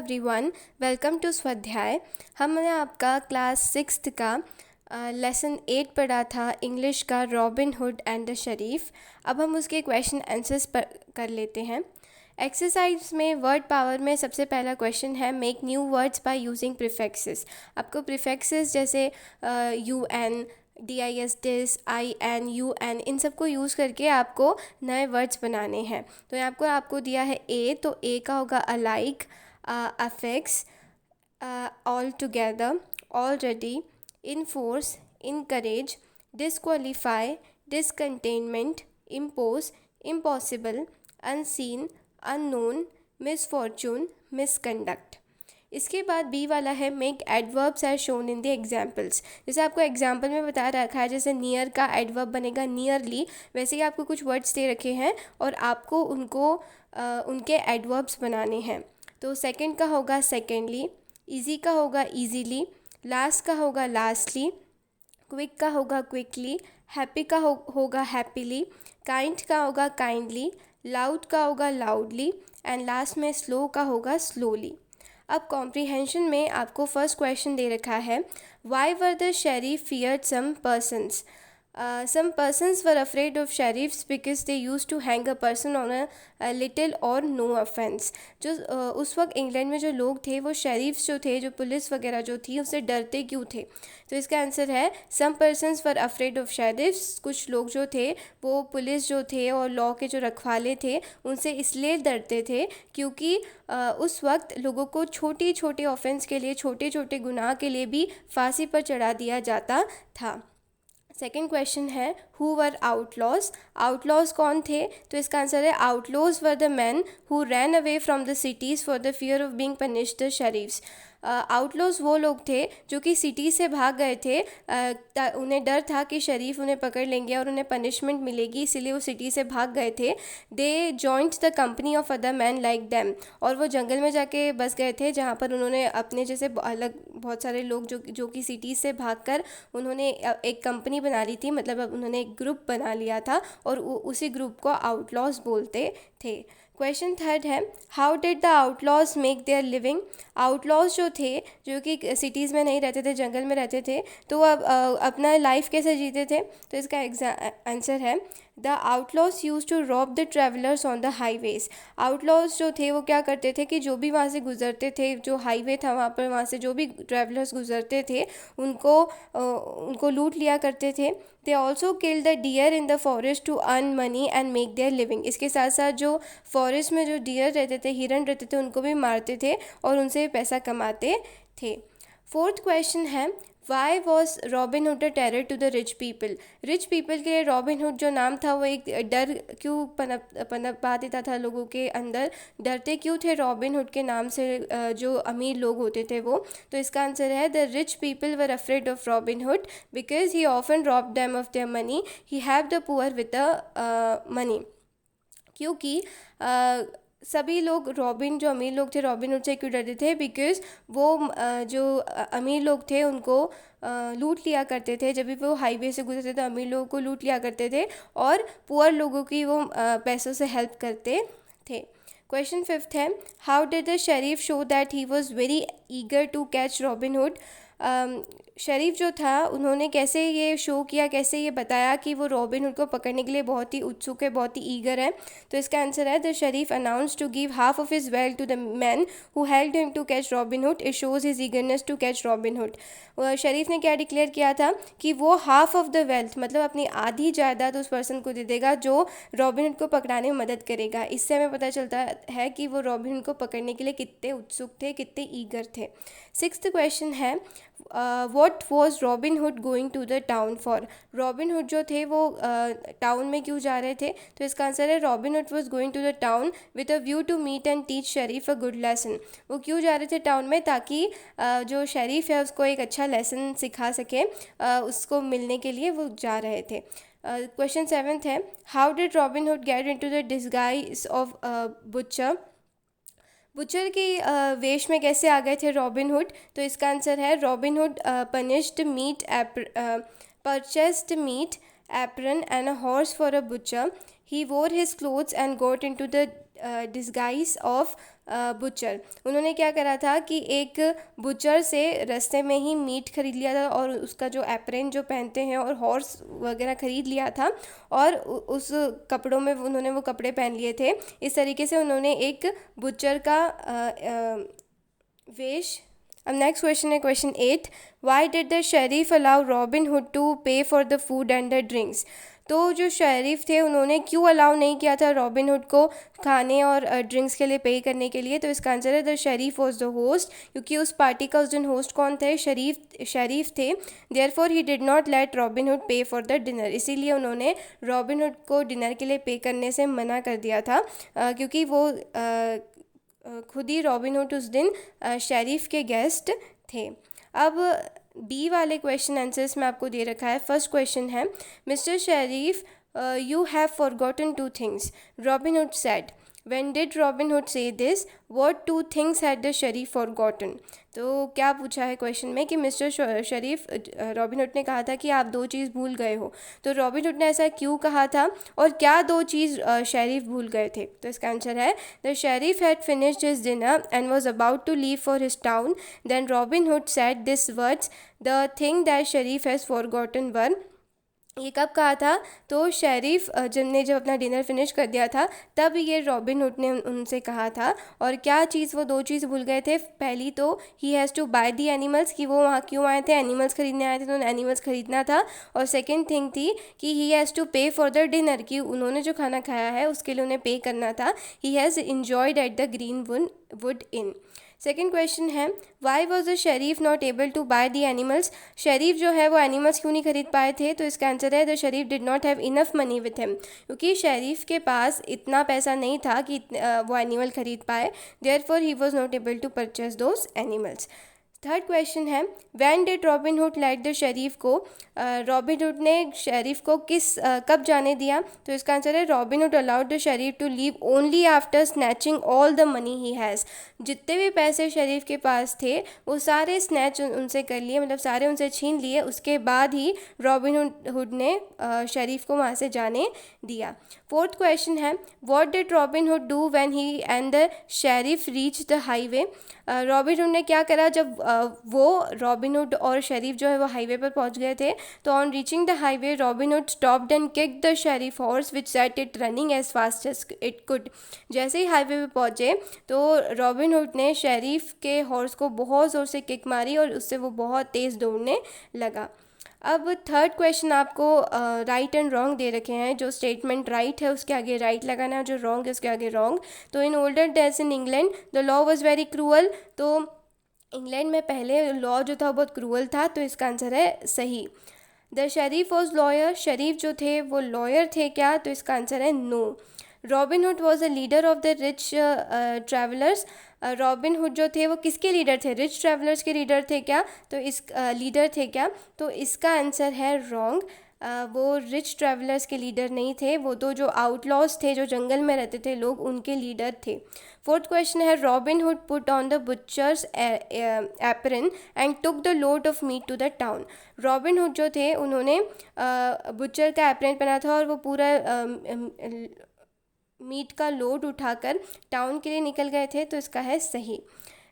Everyone, welcome to स्वाध्याय। हमने आपका क्लास 6th का लेसन 8 पढ़ा था, इंग्लिश का, रॉबिन हुड एंड द शरीफ। अब हम उसके क्वेश्चन आंसर्स पर कर लेते हैं। एक्सरसाइज में वर्ड पावर में सबसे पहला क्वेश्चन है, make new words by using prefixes. आपको प्रीफिक्सेस जैसे UN, DIS, DIS, IN, UN, इन सब को यूज़ करके आपको नए वर्ड्स बनाने हैं। तो यहाँ आपको दिया है ए, तो ए का होगा alike, affects, all together, already, enforce, encourage, disqualify, discontentment, impose, impossible, unseen, unknown, misfortune, misconduct. इसके बाद बी वाला है, make adverbs as shown in the examples. जैसे आपको एग्जाम्पल में बता रखा है, जैसे नियर का एडवर्ब बनेगा नियरली, वैसे ही आपको कुछ वर्ड्स दे रखे हैं और आपको उनके एडवर्ब्स बनाने हैं। तो सेकंड का होगा सेकेंडली, इजी का होगा ईजीली, लास्ट का होगा लास्टली, क्विक का होगा क्विकली, हैप्पी का होगा हैप्पीली, काइंड का होगा काइंडली, लाउड का होगा लाउडली एंड लास्ट में स्लो का होगा स्लोली। अब कॉम्प्रीहेंशन में आपको फर्स्ट क्वेश्चन दे रखा है, why were the sheriff feared some persons. Some persons were afraid of sheriffs because they used to hang a person on a little or no offense। जो उस वक्त इंग्लैंड में जो लोग थे वो शेरीफ्स जो थे, जो पुलिस वगैरह जो थी, उससे डरते क्यों थे। तो इसका आंसर है some persons were afraid of sheriffs। कुछ लोग जो थे वो पुलिस जो थे और लॉ के जो रखवाले थे उनसे इसलिए डरते थे क्योंकि उस वक्त लोगों को छोटे छोटे ऑफेंस के लिए, छोटे छोटे गुनाह के लिए भी फांसी पर चढ़ा दिया जाता था। सेकेंड क्वेश्चन है, हु वर आउटलॉज। आउटलॉज कौन थे? तो इसका आंसर है, outlaws were the man who ran away from the cities for the fear of being punished the sheriffs. Outlaws वो लोग थे जो कि सिटी से भाग गए थे, उन्हें डर था कि शरीफ उन्हें पकड़ लेंगे और उन्हें पनिशमेंट मिलेगी, इसीलिए वो सिटी से भाग गए थे। They joint the company of other man like them. और वो जंगल में जाके बस गए थे जहाँ पर उन्होंने अपने जैसे अलग बहुत सारे लोग जो कि सिटी से भागकर उन्होंने एक कंपनी बना ली थी, मतलब अब उन्होंने एक ग्रुप बना लिया था और उसी ग्रुप को आउटलॉज बोलते थे। क्वेश्चन थर्ड है, how did the outlaws make their living. Outlaws जो थे, जो कि सिटीज़ में नहीं रहते थे, जंगल में रहते थे, तो अब अपना लाइफ कैसे जीते थे। तो इसका आंसर है, the outlaws use to rob the travellers on the highways. Outlaws जो थे वो क्या करते थे कि जो भी वहाँ से गुजरते थे, जो हाईवे था वहाँ पर, वहाँ से जो भी ट्रैवलर्स गुजरते थे उनको लूट लिया करते थे। They also kill the deer in the forest to earn money and make their living. इसके साथ साथ जो फॉरेस्ट में जो डियर रहते थे, हिरन रहते थे, उनको भी मारते थे और उनसे पैसा कमाते थे। फोर्थ क्वेश्चन है, why was Robin Hood a terror to the rich people. Rich people के लिए रॉबिन हुड जो नाम था वो एक डर क्यों पनपा देता था लोगों के अंदर, डरते क्यों थे रॉबिन हुड के नाम से जो अमीर लोग होते थे वो। तो इसका आंसर है, the rich people were afraid of Robin Hood because he often rob them of their money, he have the poor with the money. क्योंकि सभी लोग जो अमीर लोग थे रॉबिन हुड से क्यों डरते थे, बिकॉज़ वो जो अमीर लोग थे उनको लूट लिया करते थे। जब भी वो हाईवे से गुजरते थे अमीर लोगों को लूट लिया करते थे और पुअर लोगों की वो पैसों से हेल्प करते थे। क्वेश्चन फिफ्थ है, how did the sheriff show that he was very eager to catch Robin Hood. Sheriff जो था उन्होंने कैसे ये शो किया, कैसे ये बताया कि वो रॉबिन हुड को पकड़ने के लिए बहुत ही उत्सुक है, बहुत ही ईगर है। तो इसका आंसर है, the sheriff announce to give half of his wealth to the man who helped him to catch Robin Hood. It shows his eagerness to catch Robin Hood. Sheriff ने क्या डिक्लेयर किया था कि वो हाफ ऑफ द वेल्थ, मतलब अपनी आधी जायदाद उस पर्सन को दे देगा जो रॉबिन हुड को पकड़ाने में मदद करेगा। इससे हमें पता चलता है कि वो रॉबिन हुड को पकड़ने के लिए कितने उत्सुक थे, कितने ईगर थे। सिक्स्थ क्वेश्चन है, what was Robin Hood going to the town for. Robin Hood जो थे वो टाउन में क्यों जा रहे थे। तो इसका आंसर है, Robin Hood was going to the town with a view to meet and teach sheriff a good lesson. वो क्यों जा रहे थे टाउन में, ताकि जो शरीफ है उसको एक अच्छा लेसन सिखा सके, उसको मिलने के लिए वो जा रहे थे। क्वेश्चन सेवन्थ है, how did Robin hood get into the disguise of butcher. Butcher की वेश में कैसे आ गए थे रॉबिन हुड। तो इसका आंसर है, Robin Hood purchased meat apron and a horse for a butcher. He wore his clothes and got into the disguise of butcher. उन्होंने क्या करा था कि एक बुचर से रास्ते में ही मीट खरीद लिया था और उसका जो एप्रन जो पहनते हैं और हॉर्स वगैरह खरीद लिया था और उस कपड़ों में उन्होंने वो कपड़े पहन लिए थे। इस तरीके से उन्होंने एक बुचर का वेश। अब नेक्स्ट क्वेश्चन है question 8, why did the sheriff allow Robin Hood to pay for the food and the drinks. तो जो शरीफ थे उन्होंने क्यों अलाउ नहीं किया था रॉबिन हुड को खाने और ड्रिंक्स के लिए पे करने के लिए। तो इसका आंसर है the sheriff was the host, क्योंकि उस पार्टी का उस दिन होस्ट कौन थे, शरीफ थे। Therefore he did not let robin hood पे फॉर द डिनर, इसीलिए उन्होंने रॉबिन हुड को डिनर के लिए पे करने से मना कर दिया था, क्योंकि वो खुद ही रॉबिन हुड उस दिन शरीफ के गेस्ट थे। अब बी वाले क्वेश्चन आंसर्स में आपको दे रखा है। फर्स्ट क्वेश्चन है, mister Sharif you have forgotten 2 things, robin Hood said. When did Robin Hood say this? What 2 things had the Sharif forgotten? तो क्या पूछा है क्वेश्चन में कि मिस्टर शरीफ रॉबिन हुड ने कहा था कि आप 2 चीज़ भूल गए हो। तो रॉबिन हुड ने ऐसा क्यों कहा था और क्या 2 चीज़ शरीफ भूल गए थे। तो इसका आंसर है the sheriff had finished his dinner and was about to leave for his town, then Robin Hood said this words, the thing that sheriff has forgotten one. ये कब कहा था, तो शरीफ जब अपना डिनर फिनिश कर दिया था तब ये रॉबिन हुड ने उनसे कहा था। और क्या चीज़, वो 2 चीज़ भूल गए थे। पहली तो he has to buy the animals, कि वो वहाँ क्यों आए थे, एनिमल्स खरीदने आए थे, तो एनिमल्स खरीदना था। और सेकंड थिंग थी कि ही has to pay for the dinner, कि उन्होंने जो खाना खाया है उसके लिए उन्हें पे करना था। He has enjoyed at the green wood inn. Second question है, why was the sheriff not able to buy the animals. Sheriff जो है वो एनिमल्स क्यों नहीं खरीद पाए थे। तो इसका आंसर है the Sharif did not have enough money with him, क्योंकि शरीफ के पास इतना पैसा नहीं था कि वो एनिमल खरीद पाए। Therefore he was not able to purchase those animals. Third question है, when did Robin Hood let the sheriff को। रॉबिन हुड ने शरीफ को कब जाने दिया। तो इसका आंसर है Robin Hood allowed the sheriff to leave only after snatching all the money he has. जितने भी पैसे शरीफ के पास थे वो सारे स्नैच उनसे कर लिए, मतलब सारे उनसे छीन लिए। उसके बाद ही रॉबिन हुड ने शरीफ को वहाँ से जाने दिया। फोर्थ क्वेश्चन है, what did Robin hood do when he and the Sharif reach the highway. Robin hood ने क्या करा जब वो रॉबिन हुड और शरीफ जो है वो हाईवे पर पहुंच गए थे। तो on reaching the highway Robin Hood stopped and kicked the sheriff horse which set it running as fast as it could. जैसे ही हाईवे पे पहुंचे तो रॉबिन हुड ने शरीफ के हॉर्स को बहुत ज़ोर से किक मारी और उससे वो बहुत तेज़ दौड़ने लगा। अब थर्ड क्वेश्चन आपको राइट एंड रॉन्ग दे रखे हैं। जो स्टेटमेंट राइट है उसके आगे राइट लगाना है, जो रॉन्ग है उसके आगे रॉन्ग। तो in older days in England the law was very cruel. तो इंग्लैंड में पहले लॉ जो था बहुत क्रूअल था, तो इसका आंसर है सही। द शरीफ वॉज लॉयर, शरीफ जो थे वो लॉयर थे क्या। तो इसका आंसर है no. Robin Hood was a leader of the rich travellers. Robin Hood जो थे वो किसके लीडर थे, रिच ट्रैवलर्स के लीडर थे क्या। तो इस लीडर थे क्या। तो इसका आंसर है रॉन्ग। वो रिच ट्रैवलर्स के लीडर नहीं थे, वो तो जो आउटलॉज थे, जो जंगल में रहते थे लोग, उनके लीडर थे। फोर्थ क्वेश्चन है, Robin Hood put on the butcher's apron and took the load of meat to the town. Robin Hood जो थे उन्होंने बुचर का एप्रन पहना था और वो पूरा मीट का लोड उठाकर टाउन के लिए निकल गए थे। तो इसका है सही।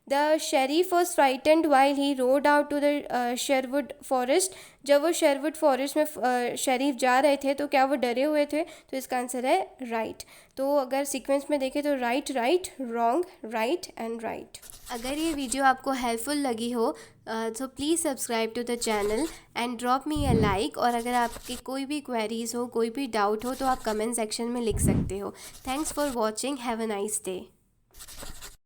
The sheriff was frightened while he rode out to the Sherwood Forest. जब वो शेरवुड फॉरेस्ट में शरीफ जा रहे थे तो क्या वो डरे हुए थे। तो इसका आंसर है राइट। तो अगर सीक्वेंस में देखें तो right right, wrong right and right. अगर ये वीडियो आपको हेल्पफुल लगी हो तो please subscribe to the channel and drop me a like. और अगर आपकी कोई भी क्वेरीज़ हो, कोई भी डाउट हो तो आप कमेंट सेक्शन में लिख सकते हो। Thanks for watching, have a nice day.